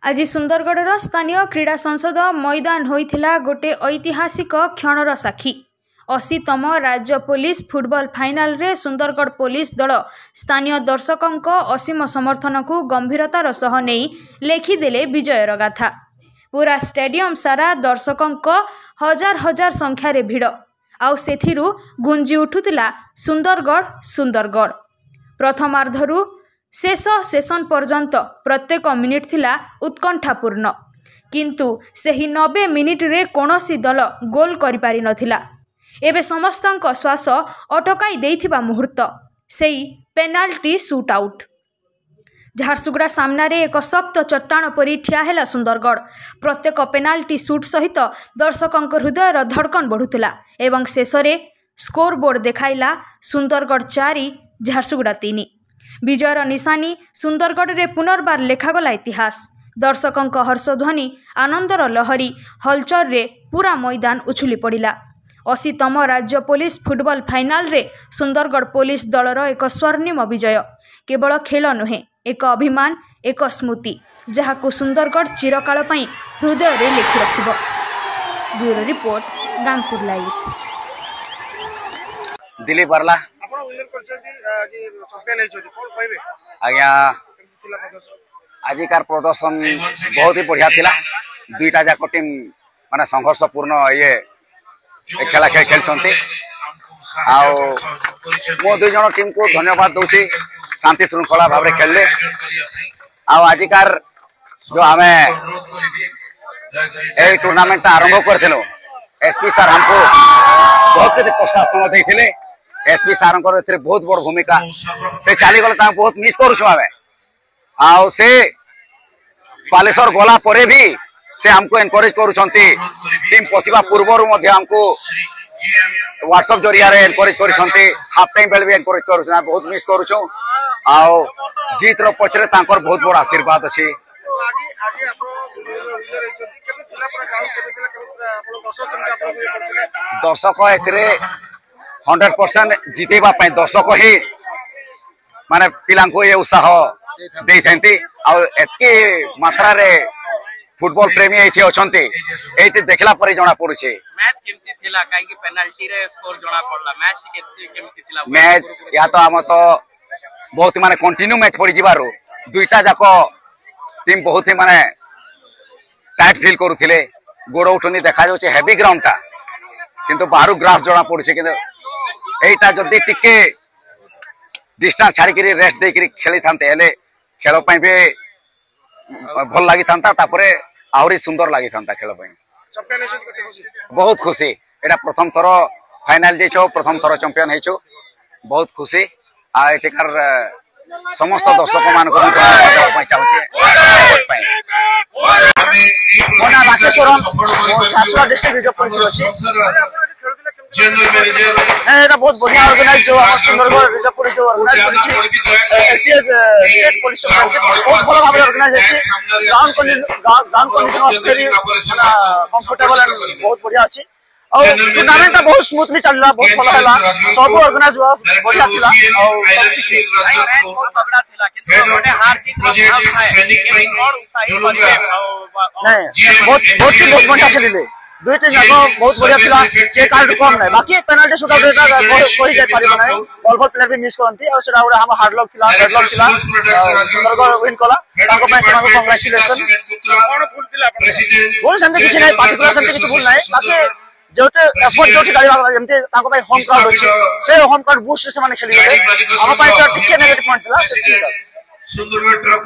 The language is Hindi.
आज सुंदरगढ़ स्थानीय क्रीड़ा संसद मैदान होइथिला गोटे ऐतिहासिक क्षणर साक्षी। 80तम राज्य पुलिस फुटबॉल फाइनाल रे सुंदरगढ़ पुलिस दल स्थानीय दर्शकों असीम समर्थन को गंभीरतार सह नहीं लेखिदेले विजयर गाथा। पूरा स्टेडियम सारा दर्शकों हजार हजार संख्यार भिड़ आउ सेथिरु गुंजी उठुतिला सुंदरगढ़ सुंदरगढ़। प्रथमार्धरु शेष सेशन पर्यंत प्रत्येक मिनिट थिला उत्कंठापूर्ण, किंतु सेही 90 मिनिट रे कोनोसी दल गोल करि पारि नथिला। एबे समस्तंक श्वास अटकाई देइथिबा मुहूर्त सेही पेनाल्टी शूट आउट। झारसुगुड़ा सामना रे एक शक्त चट्टाण परी ठिया हेला सुंदरगढ़। प्रत्येक पेनाल्टी शूट सहित दर्शकों हृदयर धड़कन बढ़ुतिला एवं शेष रे स्कोर बोर्ड देखाइला सुंदरगढ़ 4 झारसुगुड़ा 3। विजयर निशानी सुंदरगढ़ रे पुनर्बार लेखागला इतिहास। दर्शकों हर्षध्वनि आनंदर लहरी हलचल रे पूरा मैदान उछुली पड़िला। 80तम राज्य पुलिस फुटबॉल फाइनाल रे सुंदरगढ़ पुलिस दलर एक स्वर्णिम विजय केवल खेल नुहे, एक अभिमान, एक स्मृति जहाकु सुंदरगढ़ चिरकाल पई हृदय रे लिखि रखिबो। Bureau report, Gangpur live. Dilip Barla आज्ञा आजिकार प्रदर्शन बहुत ही बढ़िया थिला। दुईटा जाक टीम माने संघर्षपूर्ण ये खेला खेलछंती। मो दुई जन टीम को धन्यवाद दूची, शांति श्रृंखला भाव खेलले। आजिकार जो आमे ए टूर्नामेंट आरंभ करथिलो, एसपी सर हमको बहुत प्रोत्साहन देथिले। एसपी सार बहुत बड़ भूमिका से चली गले, बहुत मिस करूँ आमे। आउ से बालेश्वर गला परे भी से हमको एनकरेज करूछंती। टीम पसिबा पूर्वरु मध्ये हमको व्हाट्सएप जरिया रे एनकरेज करूछंती। हाफ टाइम बेल भी एनकरेज करूछन, बहुत मिस करूछु। आउ जीत रो पछरे तांकर बहुत बड़ आशीर्वाद अछि। दर्शक एथरे 100% जीतेबा पई दर्शक ही माने पिलां को ये उत्साह दे थंती। आ एतके मात्रा रे फुटबॉल प्रेमी एथि अछंती, एथि देखला परे जणा पड़ुछे। मैच केमती थिला काई कि पेनल्टी रे स्कोर जणा पड़ला। मैच केमती थिला? मैच या तो हम तो बहुत माने कंटिन्यू मैच पड़ी जिबारो दुईटा जाको टीम बहुत ही माने टाइट फील करूथिले। गोड़ उठनी देखा जाउछे हेवी ग्राउंड ता, किंतु बाहरु ग्रास जणा पड़ुछे। किंतु एटा जदी टिके डिस्टेंस छाड़ी करी रेस्ट दे करी खेली थांते हेले खेल पई भी भल लागि थांता, तापरे आउरी सुंदर लागि थांता खेल पई। बहुत खुशी। एटा प्रथम थरो फाइनल जेछो, प्रथम थरो चैंपियन हेछो, बहुत खुशी। आ एठिकार समस्त दर्शक मान को पई चाहूचे मोना राकेश्वरन छात्र डिस्ट्रिक्ट रिजर्व पुलिस अछि। एटा बहुत बढ़िया ऑर्गेनाइज जो सुंदरगढ़ रिजर्व पुलिस जो ऑर्गेनाइज करछि। स्टेट पुलिस बहुत भलो भाबे ऑर्गेनाइज अछि। गांव कंडीशन वेरी कंफर्टेबल एंड बहुत बढ़िया अछि। और टूर्नामेंट बहुत स्मूथली चलला, बहुत भलो हला, सब ऑर्गेनाइज हुआ बढ़िया थिला। और बहुत तगड़ा थिला, किंतु गोटे हार जीत भाव थाए और उत्साही बनबे नहीं बहुत बढ़िया खेलिले। दुईटे जाको बहुत बढ़िया थिला। के कार्ड कम नै, बाकी पेनल्टी शूट आउट रेटा कोई जाय पारि नै। बॉल प्लेयर भी मिस करंती और सेटा हम हार्ड लक थिला, डेडलॉक थिला। सुंदरगढ़ विन कला, ताको पे सेमाको कांग्रेचुलेशन। कोन फुल थिला प्रेसिडेंट बोल संते किछ नै, पार्टिकुलर संते किछ भूल नै, बाकी जोटे एफर्ट जोटे गाड़ी वाला जेमते ताको पे होम क्राउड होछि, से होम क्राउड बूस्ट से माने खेली गले। हम पे टिके नेगेटिव पॉइंट थिला। सुंदरगढ़